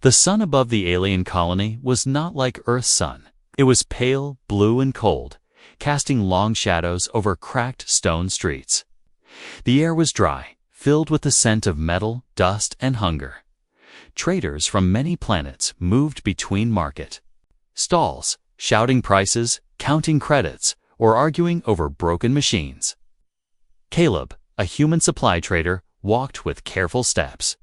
The sun above the alien colony was not like Earth's sun. It was pale, blue, and cold, casting long shadows over cracked stone streets. The air was dry, filled with the scent of metal, dust, and hunger. Traders from many planets moved between market stalls, shouting prices, counting credits, or arguing over broken machines. Caleb, a human supply trader, walked with careful steps.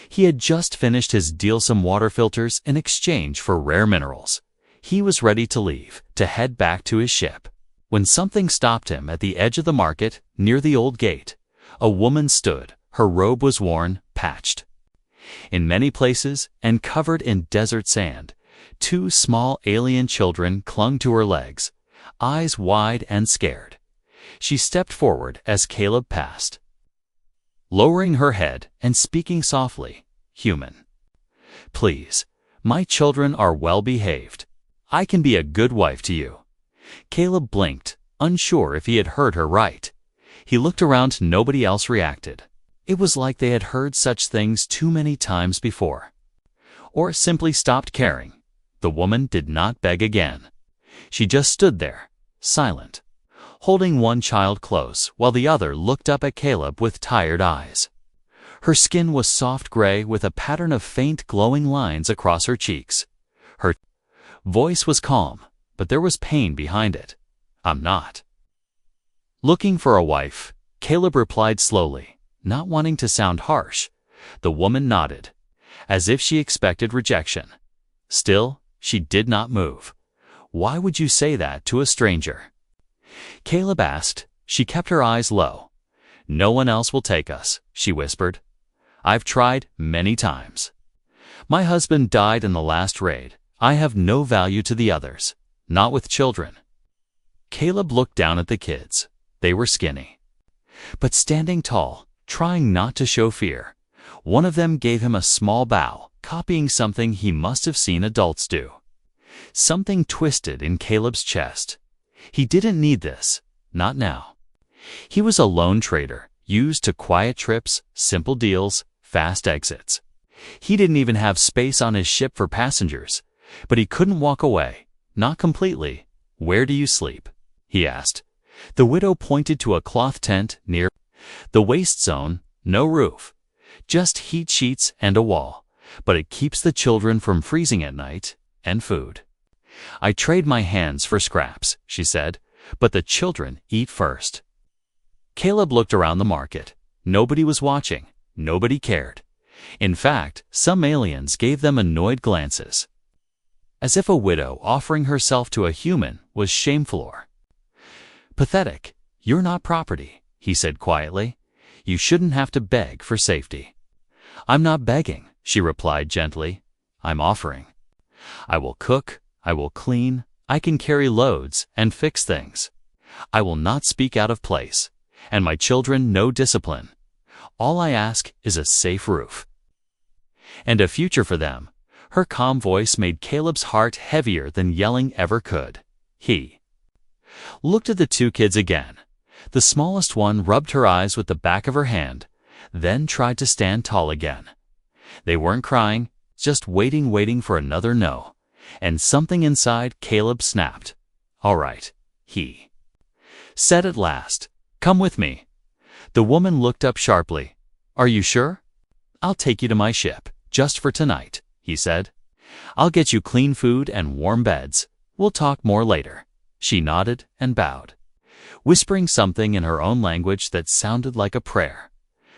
He had just finished his dealsome water filters in exchange for rare minerals. He was ready to leave, to head back to his ship, when something stopped him at the edge of the market, near the old gate. A woman stood. Her robe was worn, patched. In many places, and covered in desert sand, 2 small alien children clung to her legs, eyes wide and scared. She stepped forward as Caleb passed, lowering her head and speaking softly, "Human. Please, my children are well behaved. I can be a good wife to you." Caleb blinked, unsure if he had heard her right. He looked around. Nobody else reacted. It was like they had heard such things too many times before. Or simply stopped caring. The woman did not beg again. She just stood there, silent, holding one child close while the other looked up at Caleb with tired eyes. Her skin was soft gray with a pattern of faint glowing lines across her cheeks. Her voice was calm, but there was pain behind it. "I'm not looking for a wife," Caleb replied slowly, not wanting to sound harsh. The woman nodded, as if she expected rejection. Still, she did not move. "Why would you say that to a stranger?" Caleb asked. She kept her eyes low. "No one else will take us," she whispered. "I've tried many times. My husband died in the last raid. I have no value to the others, not with children." Caleb looked down at the kids. They were skinny, but standing tall, trying not to show fear. One of them gave him a small bow, copying something he must have seen adults do. Something twisted in Caleb's chest. He didn't need this, not now. He was a lone trader, used to quiet trips, simple deals, fast exits. He didn't even have space on his ship for passengers, but he couldn't walk away, not completely. "Where do you sleep?" he asked. The widow pointed to a cloth tent near the waist zone. "No roof, just heat sheets and a wall, but it keeps the children from freezing at night, and food. I trade my hands for scraps," she said, "but the children eat first." Caleb looked around the market. Nobody was watching. Nobody cared. In fact, some aliens gave them annoyed glances, as if a widow offering herself to a human was shameful or pathetic. "You're not property," he said quietly. "You shouldn't have to beg for safety." "I'm not begging," she replied gently. "I'm offering. I will cook, I will clean, I can carry loads and fix things. I will not speak out of place, and my children no discipline. All I ask is a safe roof and a future for them." Her calm voice made Caleb's heart heavier than yelling ever could. He looked at the 2 kids again. The smallest one rubbed her eyes with the back of her hand, then tried to stand tall again. They weren't crying, just waiting for another no. And something inside Caleb snapped. "All right," he said at last. "Come with me." The woman looked up sharply. "Are you sure?" "I'll take you to my ship, just for tonight," he said. "I'll get you clean food and warm beds. We'll talk more later." She nodded and bowed, whispering something in her own language that sounded like a prayer.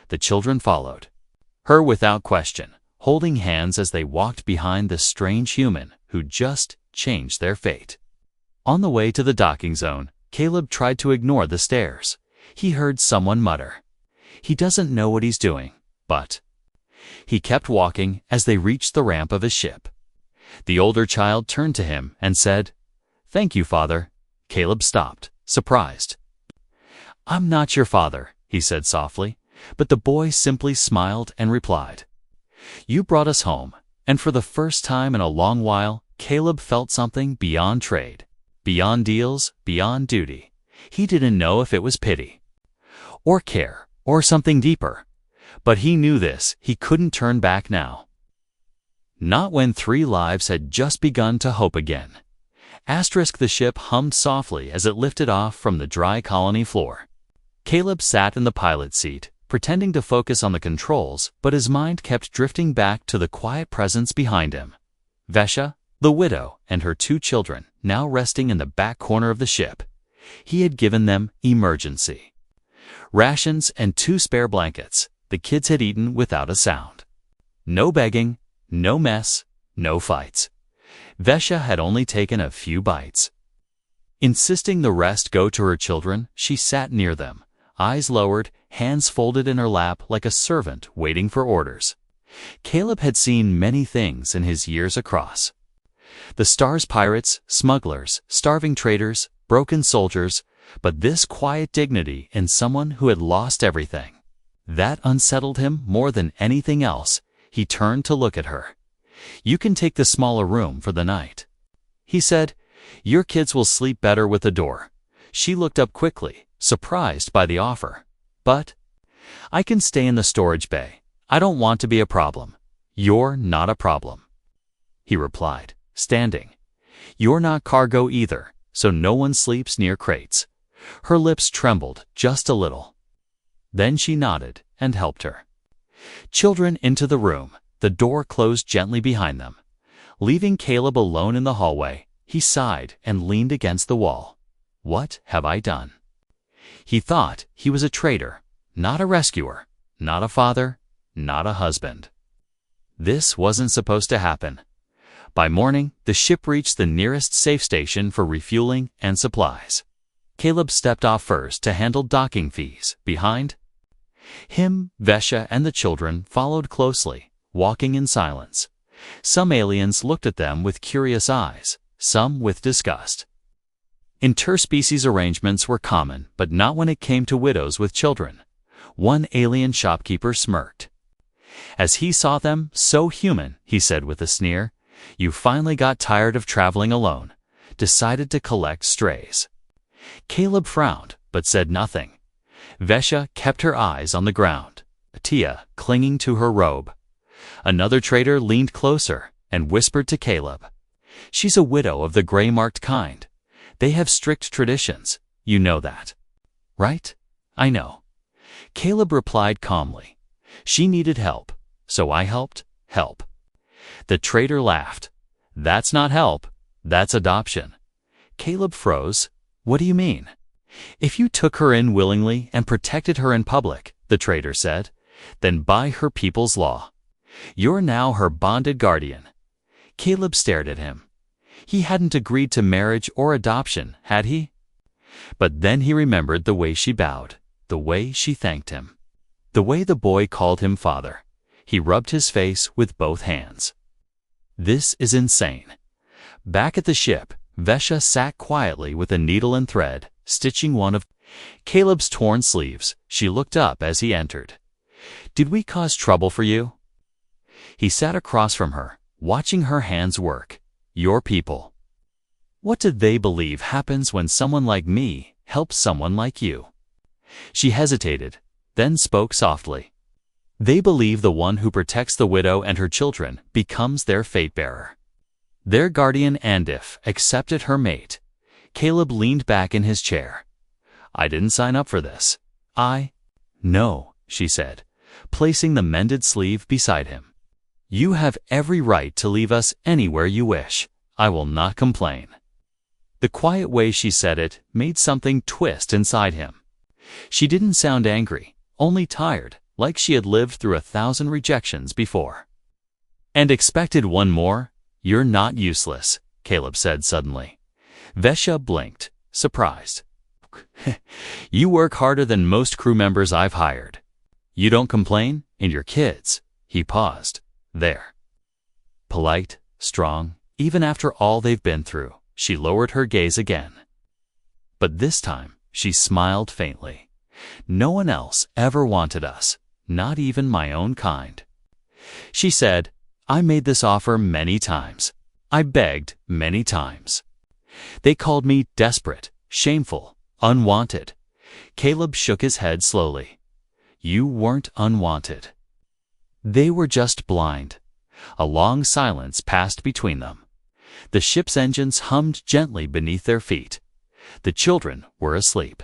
The children followed her without question, holding hands as they walked behind the strange human who just changed their fate. On the way to the docking zone, Caleb tried to ignore the stares. He heard someone mutter, "He doesn't know what he's doing," but he kept walking as they reached the ramp of his ship. The older child turned to him and said, "Thank you, Father." Caleb stopped, surprised. "I'm not your father," he said softly, but the boy simply smiled and replied, "You brought us home." And for the first time in a long while, Caleb felt something beyond trade, beyond deals, beyond duty. He didn't know if it was pity, or care, or something deeper. But he knew this. He couldn't turn back now. Not when 3 lives had just begun to hope again. The ship hummed softly as it lifted off from the dry colony floor. Caleb sat in the pilot's seat, pretending to focus on the controls, but his mind kept drifting back to the quiet presence behind him. Vesha, the widow, and her 2 children, now resting in the back corner of the ship. He had given them emergency rations and 2 spare blankets. The kids had eaten without a sound. No begging, no mess, no fights. Vesha had only taken a few bites. Insisting the rest go to her children, she sat near them, eyes lowered, hands folded in her lap like a servant waiting for orders. Caleb had seen many things in his years across. The Star's pirates, smugglers, starving traders, broken soldiers, but this quiet dignity in someone who had lost everything. That unsettled him more than anything else. He turned to look at her. "You can take the smaller room for the night," he said. "Your kids will sleep better with the door." She looked up quickly, surprised by the offer. "But I can stay in the storage bay. I don't want to be a problem." "You're not a problem," he replied, standing. "You're not cargo either, so no one sleeps near crates." Her lips trembled just a little. Then she nodded and helped her. Children into the room. The door closed gently behind them. Leaving Caleb alone in the hallway, he sighed and leaned against the wall. "What have I done?" He thought he was a traitor, not a rescuer, not a father, not a husband. This wasn't supposed to happen. By morning, the ship reached the nearest safe station for refueling and supplies. Caleb stepped off first to handle docking fees. Behind him, Vesha and the children followed closely, walking in silence. Some aliens looked at them with curious eyes, some with disgust. Interspecies arrangements were common, but not when it came to widows with children. One alien shopkeeper smirked. As he saw them, so human, he said with a sneer, "You finally got tired of traveling alone, decided to collect strays." Caleb frowned, but said nothing. Vesha kept her eyes on the ground, Tia clinging to her robe. Another trader leaned closer and whispered to Caleb, "She's a widow of the gray-marked kind. They have strict traditions. You know that, right?" "I know." Caleb replied calmly. "She needed help, so I helped. Help." The trader laughed. "That's not help. That's adoption." Caleb froze. "What do you mean?" "If you took her in willingly and protected her in public," the trader said, "then by her people's law, you're now her bonded guardian." Caleb stared at him. He hadn't agreed to marriage or adoption, had he? But then he remembered the way she bowed, the way she thanked him, the way the boy called him father. He rubbed his face with both hands. "This is insane." Back at the ship, Vesha sat quietly with a needle and thread, stitching one of Caleb's torn sleeves. She looked up as he entered. "Did we cause trouble for you?" He sat across from her, watching her hands work. "Your people. What do they believe happens when someone like me helps someone like you?" She hesitated, then spoke softly. "They believe the one who protects the widow and her children becomes their fate-bearer, their guardian, and if accepted her mate." Caleb leaned back in his chair. "I didn't sign up for this." "No," she said, placing the mended sleeve beside him. "You have every right to leave us anywhere you wish. I will not complain." The quiet way she said it made something twist inside him. She didn't sound angry, only tired, like she had lived through 1,000 rejections before. "And expected one more? You're not useless," Caleb said suddenly. Vesha blinked, surprised. "You work harder than most crew members I've hired. You don't complain, and your kids." He paused. "There. Polite, strong, even after all they've been through." She lowered her gaze again. But this time, she smiled faintly. "No one else ever wanted us, not even my own kind." She said, "I made this offer many times. I begged many times. They called me desperate, shameful, unwanted." Caleb shook his head slowly. "You weren't unwanted. They were just blind. A long silence passed between them. The ship's engines hummed gently beneath their feet. The children were asleep.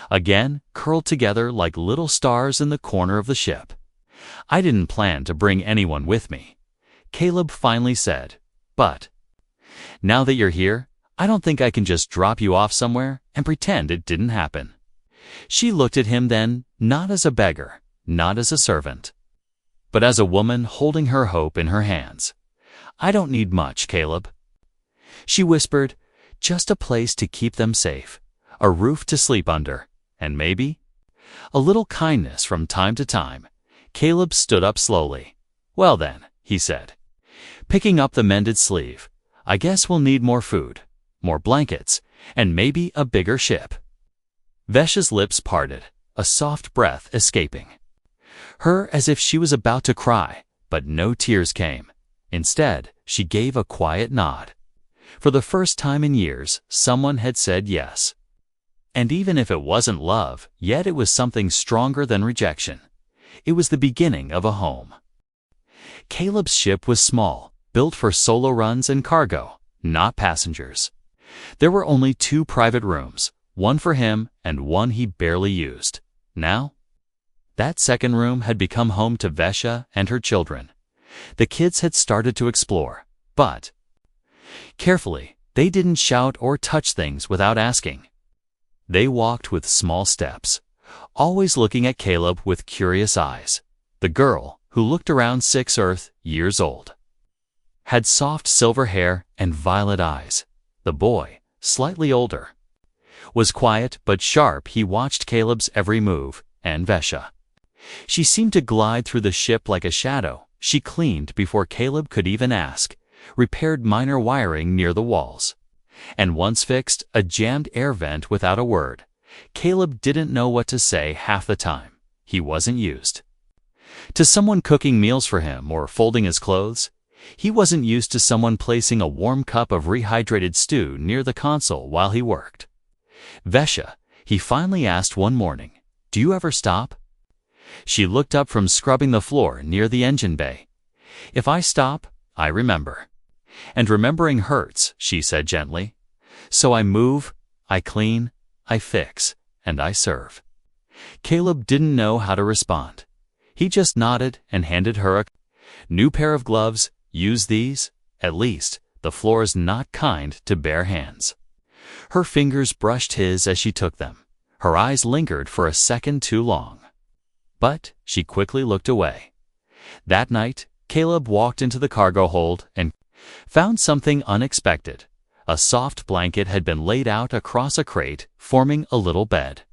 Again, curled together like little stars in the corner of the ship. I didn't plan to bring anyone with me, Caleb finally said, but now that you're here, I don't think I can just drop you off somewhere and pretend it didn't happen. She looked at him then, not as a beggar, not as a servant, but as a woman holding her hope in her hands. I don't need much, Caleb. She whispered, just a place to keep them safe, a roof to sleep under, and maybe a little kindness from time to time. Caleb stood up slowly. Well then, he said, picking up the mended sleeve, I guess we'll need more food, more blankets, and maybe a bigger ship. Vesha's lips parted, a soft breath escaping her as if she was about to cry, but no tears came. Instead, she gave a quiet nod. For the first time in years, someone had said yes. And even if it wasn't love, yet it was something stronger than rejection. It was the beginning of a home. Caleb's ship was small, built for solo runs and cargo, not passengers. There were only 2 private rooms, one for him and one he barely used. Now, that second room had become home to Vesha and her children. The kids had started to explore, but carefully, they didn't shout or touch things without asking. They walked with small steps, always looking at Caleb with curious eyes. The girl, who looked around 6 Earth years old, had soft silver hair and violet eyes. The boy, slightly older, was quiet but sharp. He watched Caleb's every move, and Vesha. She seemed to glide through the ship like a shadow. She cleaned before Caleb could even ask, repaired minor wiring near the walls, and once fixed a jammed air vent without a word. Caleb didn't know what to say half the time. He wasn't used to someone cooking meals for him or folding his clothes. He wasn't used to someone placing a warm cup of rehydrated stew near the console while he worked. Vesha, he finally asked one morning, do you ever stop? She looked up from scrubbing the floor near the engine bay. If I stop, I remember. And remembering hurts, she said gently. So I move, I clean, I fix, and I serve. Caleb didn't know how to respond. He just nodded and handed her a new pair of gloves. Use these, at least, the floor's not kind to bare hands. Her fingers brushed his as she took them. Her eyes lingered for a second too long. But she quickly looked away. That night, Caleb walked into the cargo hold and found something unexpected. A soft blanket had been laid out across a crate, forming a little bed.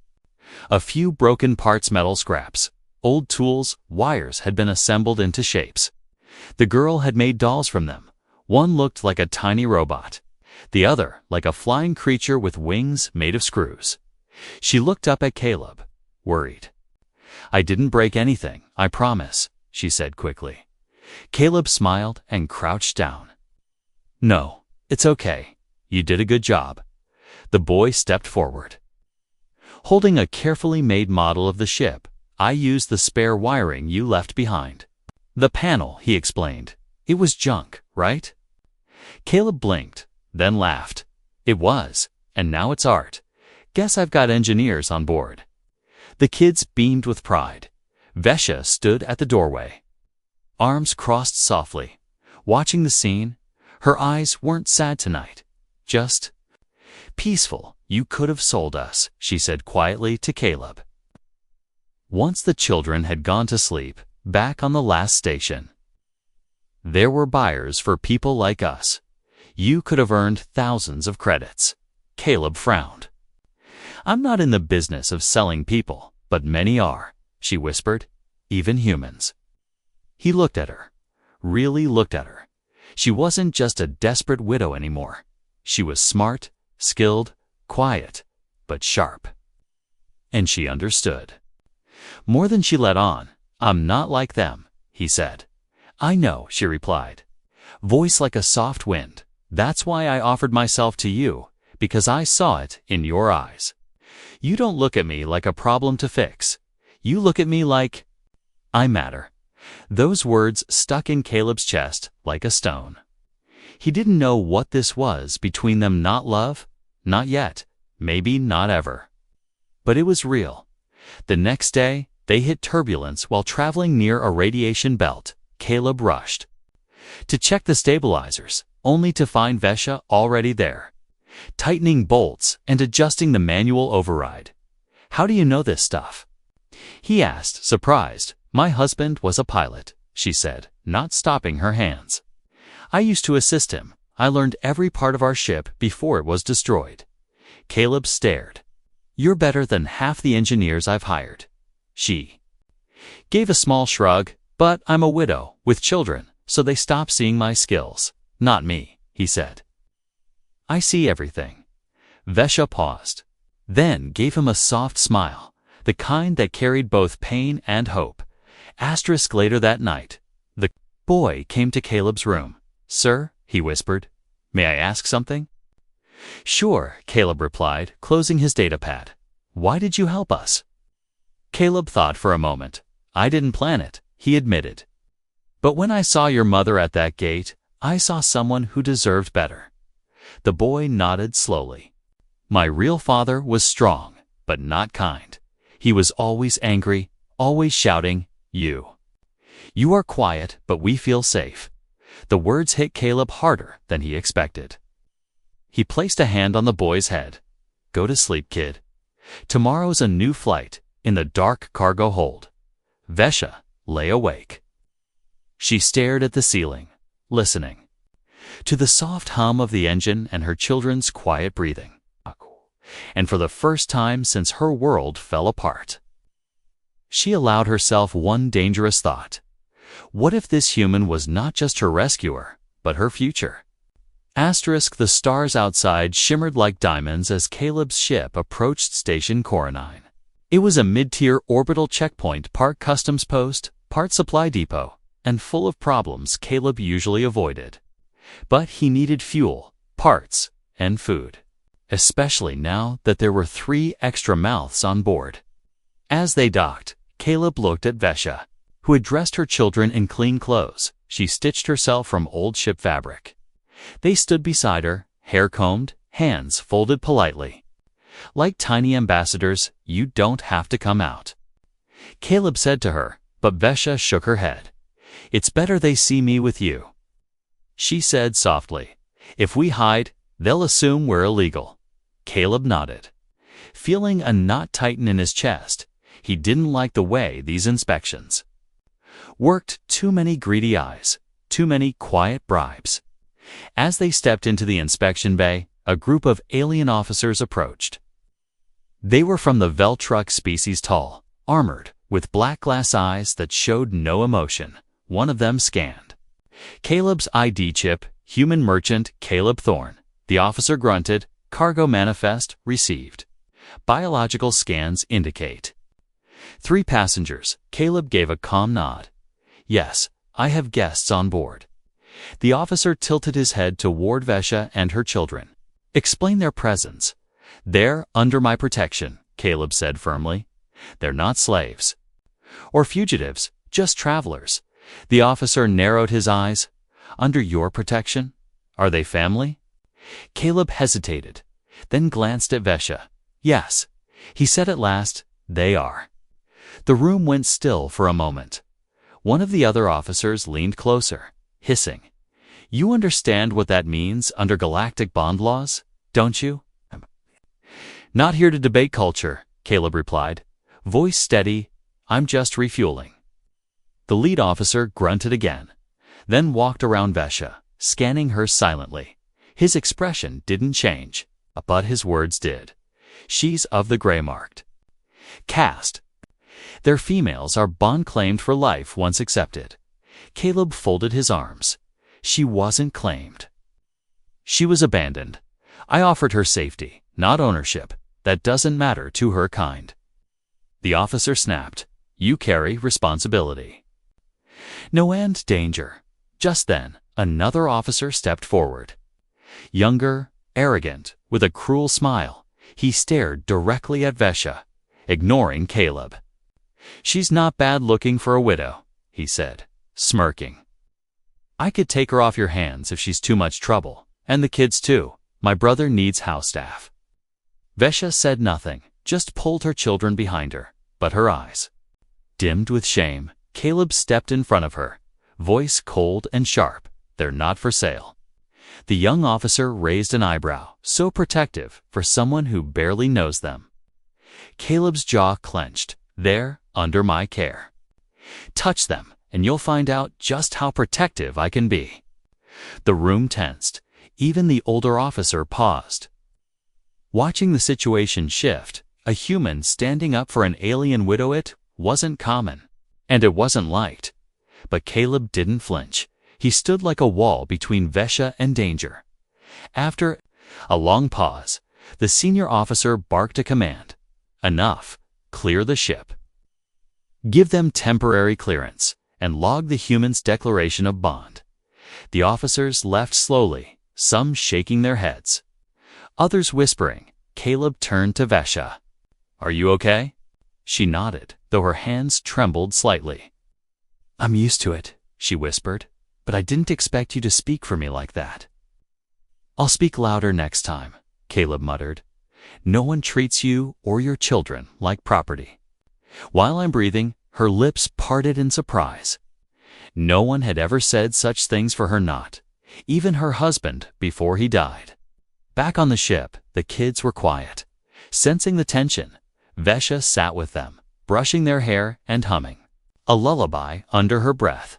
A few broken parts, metal scraps, old tools, wires had been assembled into shapes. The girl had made dolls from them. One looked like a tiny robot, the other like a flying creature with wings made of screws. She looked up at Caleb, worried. I didn't break anything, I promise, she said quickly. Caleb smiled and crouched down. No, it's okay. You did a good job. The boy stepped forward, holding a carefully made model of the ship. I used the spare wiring you left behind. The panel, he explained. It was junk, right? Caleb blinked, then laughed. It was, and now it's art. Guess I've got engineers on board. The kids beamed with pride. Vesha stood at the doorway, arms crossed softly, watching the scene. Her eyes weren't sad tonight, just peaceful. You could have sold us, she said quietly to Caleb. Once the children had gone to sleep, back on the last station, there were buyers for people like us. You could have earned thousands of credits. Caleb frowned. I'm not in the business of selling people, but many are, she whispered, even humans. He looked at her, really looked at her. She wasn't just a desperate widow anymore. She was smart, skilled, quiet, but sharp. And she understood. More than she let on. I'm not like them, he said. I know, she replied, voice like a soft wind. That's why I offered myself to you, because I saw it in your eyes. You don't look at me like a problem to fix. You look at me like I matter. Those words stuck in Caleb's chest like a stone. He didn't know what this was between them. Not love, not yet, maybe not ever. But it was real. The next day, they hit turbulence while traveling near a radiation belt. Caleb rushed to check the stabilizers, only to find Vesha already there, tightening bolts and adjusting the manual override. "How do you know this stuff?" he asked, surprised. "My husband was a pilot," she said, not stopping her hands. "I used to assist him. I learned every part of our ship before it was destroyed." Caleb stared. "You're better than half the engineers I've hired." She gave a small shrug. "But I'm a widow with children, so they stop seeing my skills." "Not me," he said. "I see everything." Vesha paused, then gave him a soft smile, the kind that carried both pain and hope. Later that night, the boy came to Caleb's room. "Sir," he whispered, "may I ask something?" "Sure," Caleb replied, closing his datapad. "Why did you help us?" Caleb thought for a moment. "I didn't plan it," he admitted. "But when I saw your mother at that gate, I saw someone who deserved better." The boy nodded slowly. "My real father was strong, but not kind. He was always angry, always shouting, 'You are quiet, but we feel safe.'" The words hit Caleb harder than he expected. He placed a hand on the boy's head. "Go to sleep, kid. Tomorrow's a new flight in the dark cargo hold." Vesha lay awake. She stared at the ceiling, listening to the soft hum of the engine and her children's quiet breathing. And for the first time since her world fell apart, she allowed herself one dangerous thought. What if this human was not just her rescuer, but her future? The stars outside shimmered like diamonds as Caleb's ship approached Station Coronine. It was a mid-tier orbital checkpoint, part customs post, part supply depot, and full of problems Caleb usually avoided. But he needed fuel, parts, and food, especially now that there were 3 extra mouths on board. As they docked, Caleb looked at Vesha, who had dressed her children in clean clothes. She stitched herself from old ship fabric. They stood beside her, hair combed, hands folded politely. "Like tiny ambassadors, you don't have to come out," Caleb said to her, but Vesha shook her head. "It's better they see me with you," she said softly. "If we hide, they'll assume we're illegal." Caleb nodded, feeling a knot tighten in his chest. He didn't like the way these inspections worked. Too many greedy eyes, too many quiet bribes. As they stepped into the inspection bay, a group of alien officers approached. They were from the Veltruck species, tall, armored, with black glass eyes that showed no emotion. One of them scanned Caleb's ID chip. "Human merchant Caleb Thorne." The officer grunted. "Cargo manifest received. Biological scans indicate 3 passengers." Caleb gave a calm nod. "Yes, I have guests on board." The officer tilted his head toward Vesha and her children. "Explain their presence." "They're under my protection," Caleb said firmly. "They're not slaves or fugitives, just travelers." The officer narrowed his eyes. "Under your protection? Are they family?" Caleb hesitated, then glanced at Vesha. "Yes," he said at last, "they are." The room went still for a moment. One of the other officers leaned closer, hissing. "You understand what that means under galactic bond laws, don't you?" "Not here to debate culture," Caleb replied, voice steady. "I'm just refueling." The lead officer grunted again, then walked around Vesha, scanning her silently. His expression didn't change, but his words did. "She's of the gray-marked caste. Their females are bond-claimed for life once accepted." Caleb folded his arms. "She wasn't claimed. She was abandoned. I offered her safety, not ownership. That doesn't matter to her kind." The officer snapped. "You carry responsibility." "No, and danger." Just then, another officer stepped forward. Younger, arrogant, with a cruel smile, he stared directly at Vesha, ignoring Caleb. "She's not bad looking for a widow," he said, smirking. I could take her off your hands if she's too much trouble, and the kids too. My brother needs house staff. Vesha said nothing, just pulled her children behind her, but her eyes. Dimmed with shame, Caleb stepped in front of her, voice cold and sharp. They're not for sale. The young officer raised an eyebrow, so protective for someone who barely knows them. Caleb's jaw clenched. They're under my care. Touch them, and you'll find out just how protective I can be. The room tensed. Even the older officer paused. Watching the situation shift, a human standing up for an alien widow, wasn't common, and it wasn't liked. But Caleb didn't flinch. He stood like a wall between Vesha and danger. After a long pause, the senior officer barked a command. Enough. Clear the ship. Give them temporary clearance, and log the human's declaration of bond. The officers left slowly, some shaking their heads. Others whispering. Caleb turned to Vesha. Are you okay? She nodded, though her hands trembled slightly. I'm used to it, she whispered, but I didn't expect you to speak for me like that. I'll speak louder next time, Caleb muttered. No one treats you or your children like property. While I'm breathing, her lips parted in surprise. No one had ever said such things for her, not even her husband before he died. Back on the ship, the kids were quiet. Sensing the tension, Vesha sat with them, brushing their hair and humming a lullaby under her breath.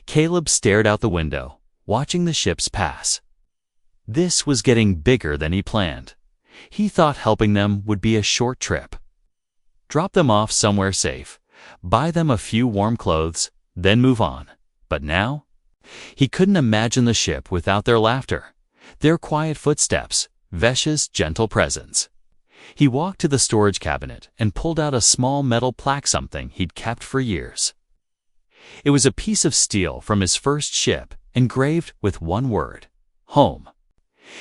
Caleb stared out the window, watching the ships pass. This was getting bigger than he planned. He thought helping them would be a short trip. Drop them off somewhere safe, buy them a few warm clothes, then move on. But now, he couldn't imagine the ship without their laughter, their quiet footsteps, Vesha's gentle presence. He walked to the storage cabinet and pulled out a small metal plaque, something he'd kept for years. It was a piece of steel from his first ship, engraved with one word: home.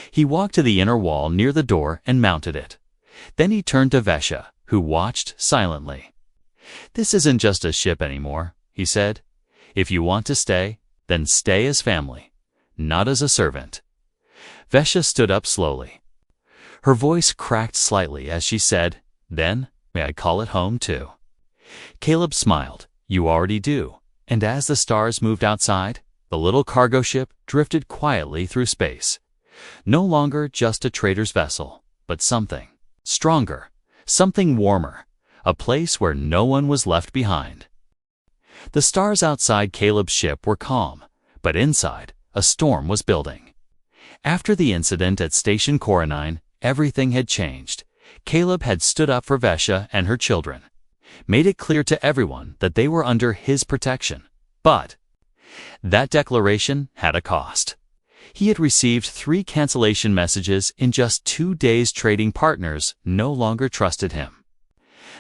He walked to the inner wall near the door and mounted it. Then he turned to Vesha, who watched silently. This isn't just a ship anymore, he said. If you want to stay, then stay as family, not as a servant. Vesha stood up slowly. Her voice cracked slightly as she said, Then, may I call it home too? Caleb smiled. You already do. And as the stars moved outside, the little cargo ship drifted quietly through space. No longer just a trader's vessel, but something stronger, something warmer, a place where no one was left behind. The stars outside Caleb's ship were calm, but inside, a storm was building. After the incident at Station Coronine, everything had changed. Caleb had stood up for Vesha and her children, made it clear to everyone that they were under his protection. But that declaration had a cost. He had received 3 cancellation messages in just 2 days. Trading partners no longer trusted him.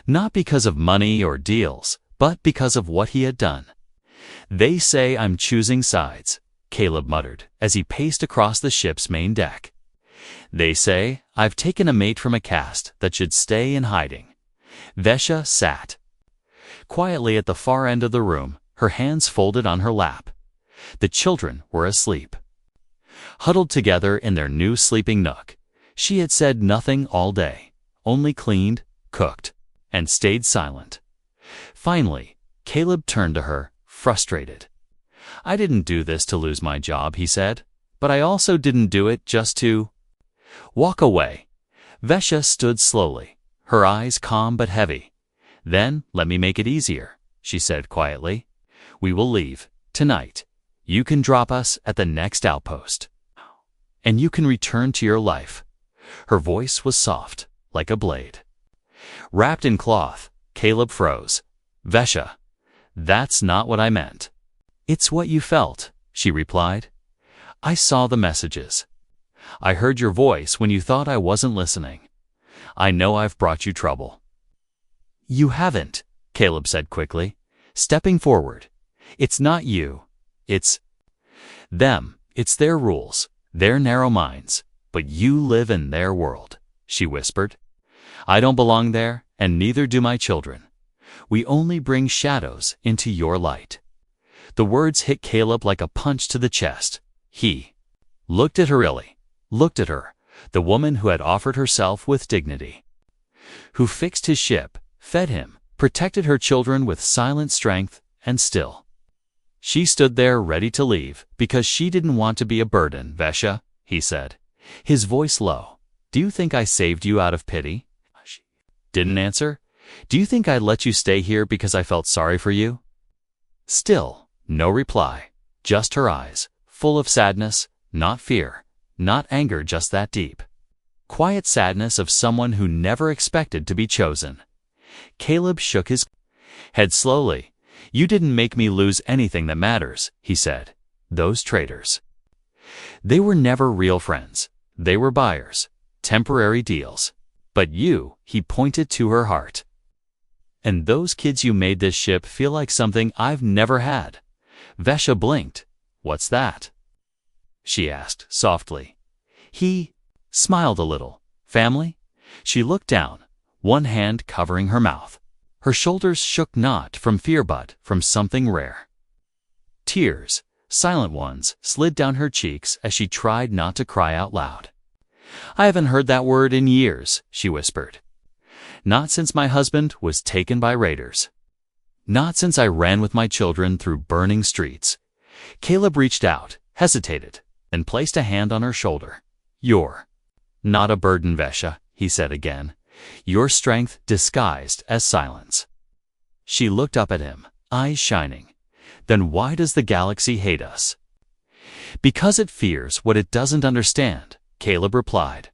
Not because of money or deals, but because of what he had done. They say I'm choosing sides, Caleb muttered as he paced across the ship's main deck. They say I've taken a mate from a caste that should stay in hiding. Vesha sat quietly at the far end of the room, her hands folded on her lap. The children were asleep, huddled together in their new sleeping nook. She had said nothing all day, only cleaned, cooked, and stayed silent. Finally, Caleb turned to her, frustrated. I didn't do this to lose my job, he said, but I also didn't do it just to walk away. Vesha stood slowly, her eyes calm but heavy. Then, let me make it easier, she said quietly. We will leave tonight. You can drop us at the next outpost, and you can return to your life. Her voice was soft, like a blade. Wrapped in cloth, Caleb froze. Vesha, that's not what I meant. It's what you felt, she replied. I saw the messages. I heard your voice when you thought I wasn't listening. I know I've brought you trouble. You haven't, Caleb said quickly, stepping forward. It's not you. It's them. It's their rules, their narrow minds. But you live in their world, she whispered. I don't belong there, and neither do my children. We only bring shadows into your light. The words hit Caleb like a punch to the chest. He looked at her really, looked at her, the woman who had offered herself with dignity, who fixed his ship, fed him, protected her children with silent strength, and still she stood there ready to leave because she didn't want to be a burden. Vesha, he said, his voice low. Do you think I saved you out of pity? She didn't answer. Do you think I let you stay here because I felt sorry for you? Still, no reply, just her eyes, full of sadness, not fear, not anger, just that deep, quiet sadness of someone who never expected to be chosen. Caleb shook his head slowly. You didn't make me lose anything that matters, he said. Those traitors. They were never real friends. They were buyers, temporary deals. But you, he pointed to her heart. And those kids, you made this ship feel like something I've never had. Vesha blinked. What's that? She asked softly. He smiled a little. Family? She looked down, one hand covering her mouth. Her shoulders shook not from fear but from something rare. Tears, silent ones, slid down her cheeks as she tried not to cry out loud. I haven't heard that word in years, she whispered. Not since my husband was taken by raiders. Not since I ran with my children through burning streets. Caleb reached out, hesitated, and placed a hand on her shoulder. You're not a burden, Vesha, he said again. Your strength disguised as silence. She looked up at him, eyes shining. Then why does the galaxy hate us? Because it fears what it doesn't understand, Caleb replied.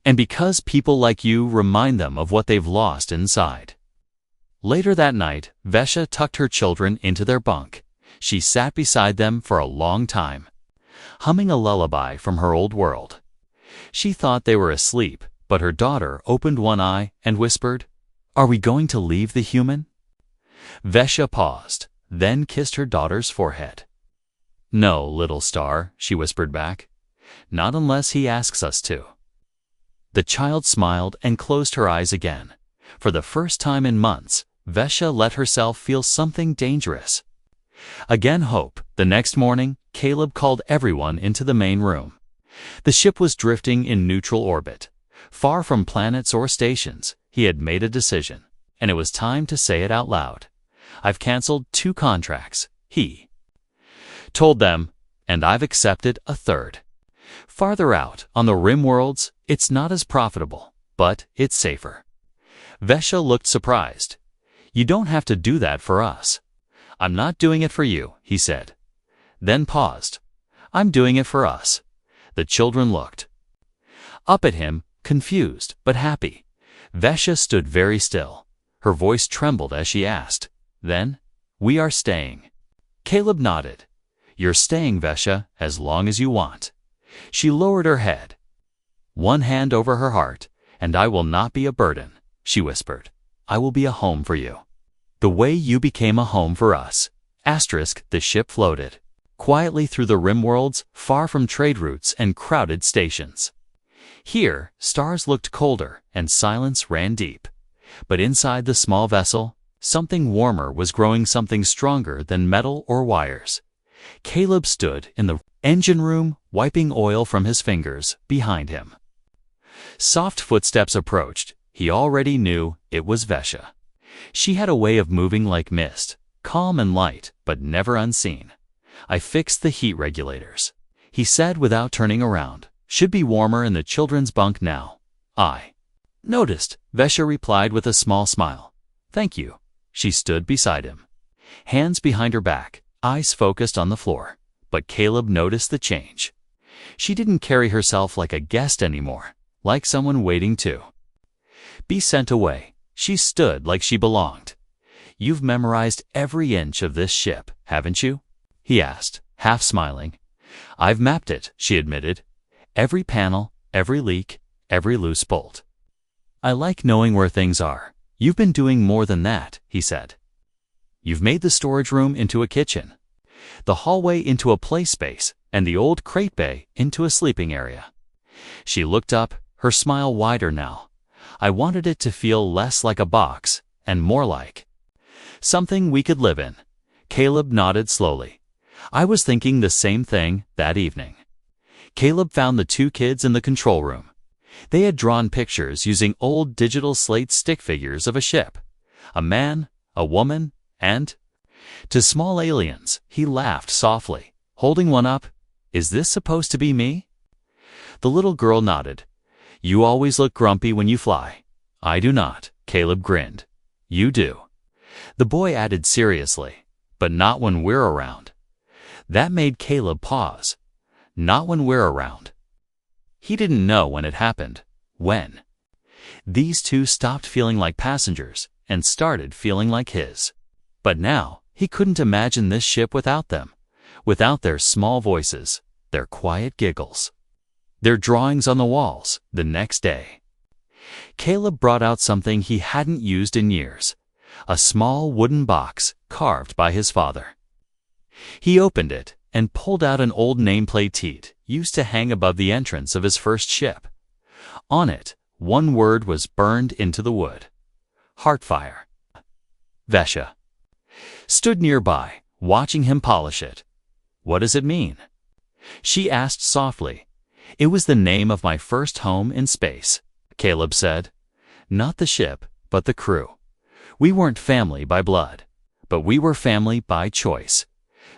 And because people like you remind them of what they've lost inside. Later that night, Vesha tucked her children into their bunk. She sat beside them for a long time, humming a lullaby from her old world. She thought they were asleep, but her daughter opened one eye and whispered, Are we going to leave the human? Vesha paused, then kissed her daughter's forehead. No, little star, she whispered back. Not unless he asks us to. The child smiled and closed her eyes again. For the first time in months, Vesha let herself feel something dangerous. Again hope. The next morning, Caleb called everyone into the main room. The ship was drifting in neutral orbit. Far from planets or stations, he had made a decision, and it was time to say it out loud. I've canceled 2 contracts, he told them, and I've accepted a third. Farther out, on the rim worlds, it's not as profitable, but it's safer. Vesha looked surprised. You don't have to do that for us. I'm not doing it for you, he said. Then paused. I'm doing it for us. The children looked up at him, confused but happy. Vesha stood very still. Her voice trembled as she asked, Then? We are staying. Caleb nodded. You're staying, Vesha, as long as you want. She lowered her head, one hand over her heart. And I will not be a burden, she whispered. I will be a home for you. The way you became a home for us. The ship floated quietly through the rim worlds, far from trade routes and crowded stations. Here, stars looked colder and silence ran deep. But inside the small vessel, something warmer was growing, something stronger than metal or wires. Caleb stood in the engine room, wiping oil from his fingers behind him. Soft footsteps approached. He already knew it was Vesha. She had a way of moving like mist, calm and light, but never unseen. I fixed the heat regulators, he said without turning around. Should be warmer in the children's bunk now. I noticed, Vesha replied with a small smile. Thank you. She stood beside him, hands behind her back, eyes focused on the floor. But Caleb noticed the change. She didn't carry herself like a guest anymore, like someone waiting to be sent away. She stood like she belonged. You've memorized every inch of this ship, haven't you? He asked, half smiling. I've mapped it, she admitted. Every panel, every leak, every loose bolt. I like knowing where things are. You've been doing more than that, he said. You've made the storage room into a kitchen, the hallway into a play space, and the old crate bay into a sleeping area. She looked up, her smile wider now. I wanted it to feel less like a box and more like something we could live in. Caleb nodded slowly. I was thinking the same thing that evening. Caleb found the two kids in the control room. They had drawn pictures using old digital slate stick figures of a ship, a man, a woman, and to small aliens. He laughed softly, holding one up. Is this supposed to be me? The little girl nodded. You always look grumpy when you fly. I do not, Caleb grinned. You do. The boy added seriously, but not when we're around. That made Caleb pause. Not when we're around. He didn't know when it happened. When? These two stopped feeling like passengers and started feeling like his. But now, he couldn't imagine this ship without them, without their small voices, their quiet giggles, their drawings on the walls. The next day, Caleb brought out something he hadn't used in years, a small wooden box carved by his father. He opened it and pulled out an old nameplate he'd used to hang above the entrance of his first ship. On it, one word was burned into the wood. Heartfire. Vesha stood nearby, watching him polish it. What does it mean? She asked softly. It was the name of my first home in space, Caleb said. Not the ship, but the crew. We weren't family by blood, but we were family by choice.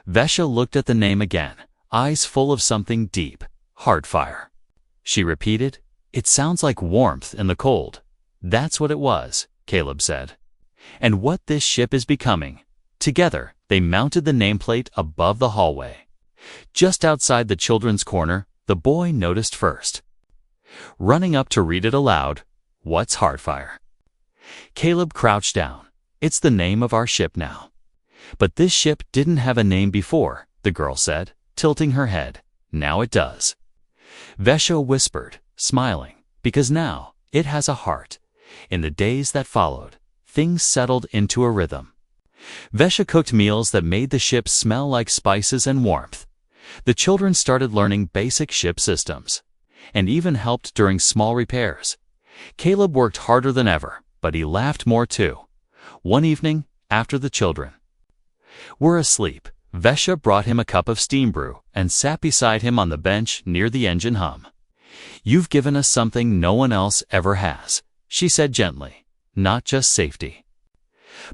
Vesha looked at the name again, eyes full of something deep. Heartfire. She repeated. It sounds like warmth in the cold. That's what it was, Caleb said. And what this ship is becoming. Together, they mounted the nameplate above the hallway. Just outside the children's corner, the boy noticed first. Running up to read it aloud, what's Heartfire? Caleb crouched down. It's the name of our ship now. But this ship didn't have a name before, the girl said, tilting her head. Now it does. Vesha whispered, smiling, because now it has a heart. In the days that followed, things settled into a rhythm. Vesha cooked meals that made the ship smell like spices and warmth. The children started learning basic ship systems, and even helped during small repairs. Caleb worked harder than ever, but he laughed more too. One evening, after the children were asleep, Vesha brought him a cup of steam brew and sat beside him on the bench near the engine hum. You've given us something no one else ever has, she said gently. Not just safety,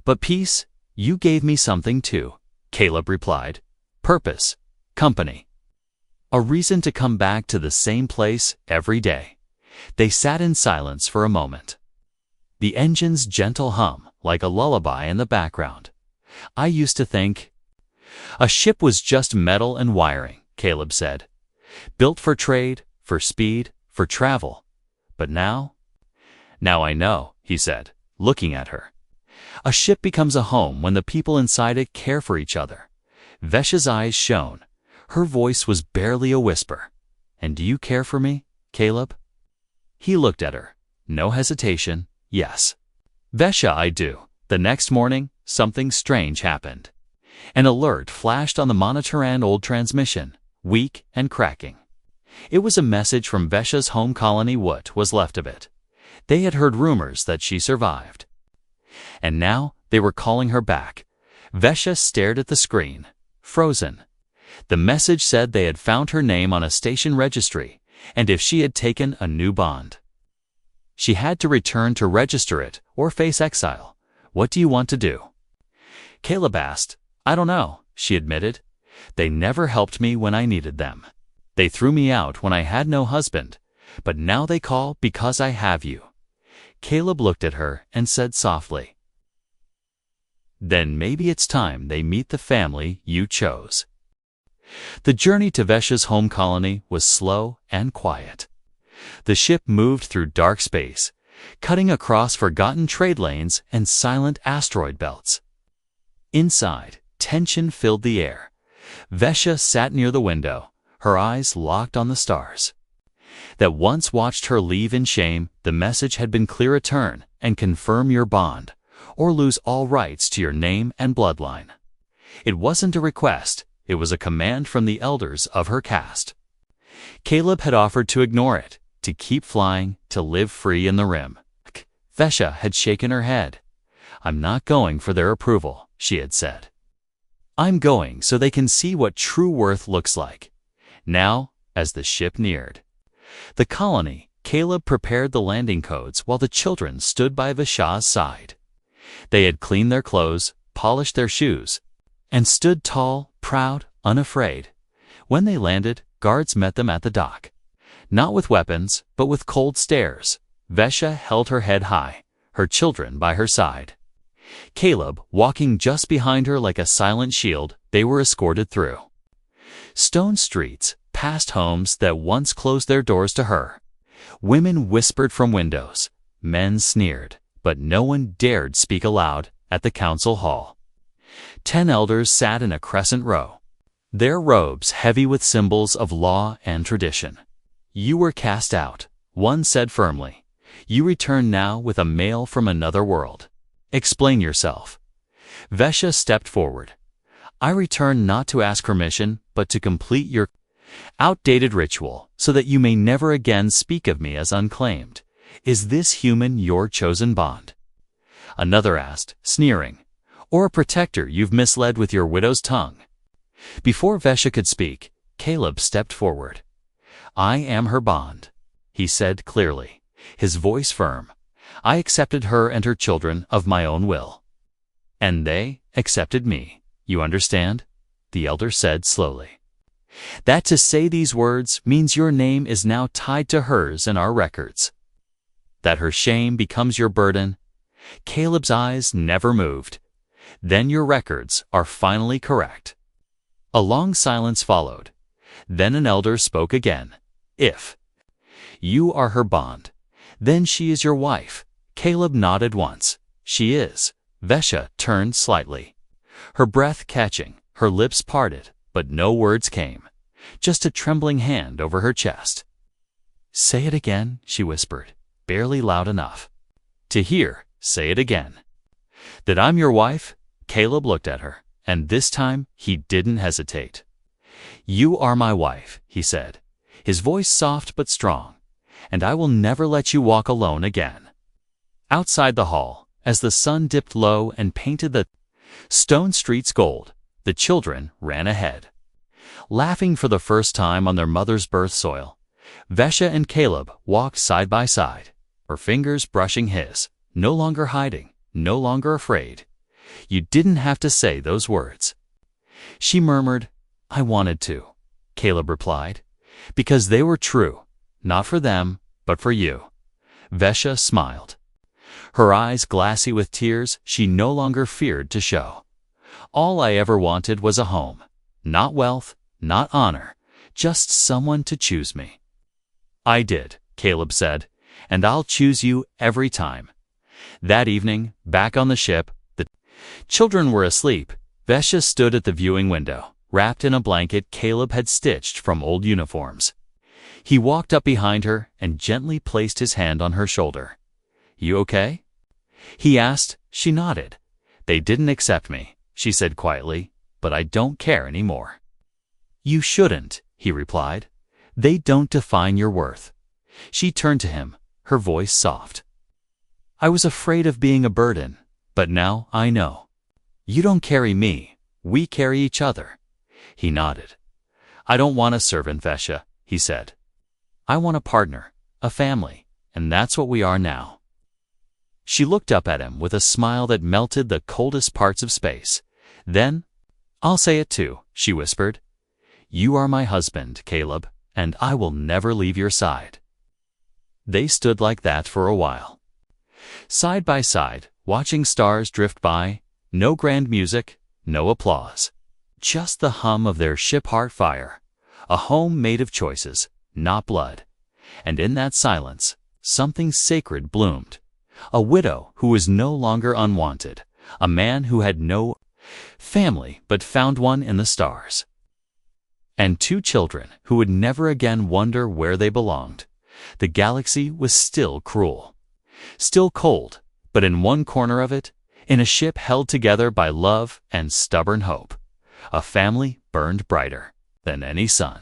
but peace. You gave me something too, Caleb replied. Purpose, company, a reason to come back to the same place every day. They sat in silence for a moment. The engine's gentle hum like a lullaby in the background. I used to think a ship was just metal and wiring, Caleb said. Built for trade, for speed, for travel. But now I know, he said, looking at her. A ship becomes a home when the people inside it care for each other. Vesha's eyes shone. Her voice was barely a whisper. And do you care for me, Caleb? He looked at her. No hesitation. Yes. Vesha, I do. The next morning, something strange happened. An alert flashed on the monitor and old transmission, weak and cracking. It was a message from Vesha's home colony, what was left of it. They had heard rumors that she survived. And now they were calling her back. Vesha stared at the screen, frozen. The message said they had found her name on a station registry, and if she had taken a new bond, she had to return to register it or face exile. What do you want to do? Caleb asked. I don't know, she admitted. They never helped me when I needed them. They threw me out when I had no husband, but now they call because I have you. Caleb looked at her and said softly, then maybe it's time they meet the family you chose. The journey to Vesha's home colony was slow and quiet. The ship moved through dark space, cutting across forgotten trade lanes and silent asteroid belts. Inside, tension filled the air. Vesha sat near the window, her eyes locked on the stars that once watched her leave in shame. The message had been clear: return and confirm your bond, or lose all rights to your name and bloodline. It wasn't a request, it was a command from the elders of her caste. Caleb had offered to ignore it, to keep flying, to live free in the rim. Vesha had shaken her head. I'm not going for their approval, she had said. I'm going so they can see what true worth looks like. Now, as the ship neared the colony, Caleb prepared the landing codes while the children stood by Vash's side. They had cleaned their clothes, polished their shoes, and stood tall, proud, unafraid. When they landed, guards met them at the dock. Not with weapons, but with cold stares. Vesha held her head high, her children by her side. Caleb, walking just behind her like a silent shield, they were escorted through stone streets, past homes that once closed their doors to her. Women whispered from windows, men sneered, but no one dared speak aloud at the council hall. 10 elders sat in a crescent row, their robes heavy with symbols of law and tradition. You were cast out, one said firmly. You return now with a mail from another world. Explain yourself. Vesha stepped forward. I return not to ask permission, but to complete your outdated ritual, so that you may never again speak of me as unclaimed. Is this human your chosen bond? Another asked, sneering. Or a protector you've misled with your widow's tongue? Before Vesha could speak, Caleb stepped forward. I am her bond, he said clearly, his voice firm. I accepted her and her children of my own will. And they accepted me, you understand? The elder said slowly. That to say these words means your name is now tied to hers in our records. That her shame becomes your burden. Caleb's eyes never moved. Then your records are finally correct. A long silence followed. Then an elder spoke again. If you are her bond, then she is your wife. Caleb nodded once. She is. Vesha turned slightly, her breath catching, her lips parted, but no words came. Just a trembling hand over her chest. Say it again, she whispered, barely loud enough to hear. Say it again. That I'm your wife? Caleb looked at her, and this time he didn't hesitate. You are my wife, he said, his voice soft but strong, and I will never let you walk alone again. Outside the hall, as the sun dipped low and painted the stone streets gold, the children ran ahead. Laughing for the first time on their mother's birth soil, Vesha and Caleb walked side by side, her fingers brushing his, no longer hiding, no longer afraid. You didn't have to say those words. She murmured, I wanted to, Caleb replied, because they were true, not for them, but for you. Vesha smiled, her eyes glassy with tears she no longer feared to show. All I ever wanted was a home, not wealth, not honor, just someone to choose me. I did, Caleb said, and I'll choose you every time. That evening, back on the ship, the children were asleep. Vesha stood at the viewing window, wrapped in a blanket Caleb had stitched from old uniforms. He walked up behind her and gently placed his hand on her shoulder. You okay? He asked. She nodded. They didn't accept me, she said quietly, but I don't care anymore. You shouldn't, he replied. They don't define your worth. She turned to him, her voice soft. I was afraid of being a burden, but now I know. You don't carry me, we carry each other. He nodded. I don't want a servant, Vesha, he said. I want a partner, a family, and that's what we are now. She looked up at him with a smile that melted the coldest parts of space. Then, I'll say it too, she whispered. You are my husband, Caleb, and I will never leave your side. They stood like that for a while, side by side, watching stars drift by, no grand music, no applause. Just the hum of their ship heart fire, a home made of choices, not blood. And in that silence, something sacred bloomed. A widow who was no longer unwanted, a man who had no family but found one in the stars. And 2 children who would never again wonder where they belonged. The galaxy was still cruel, still cold, but in one corner of it, in a ship held together by love and stubborn hope, a family burned brighter than any sun.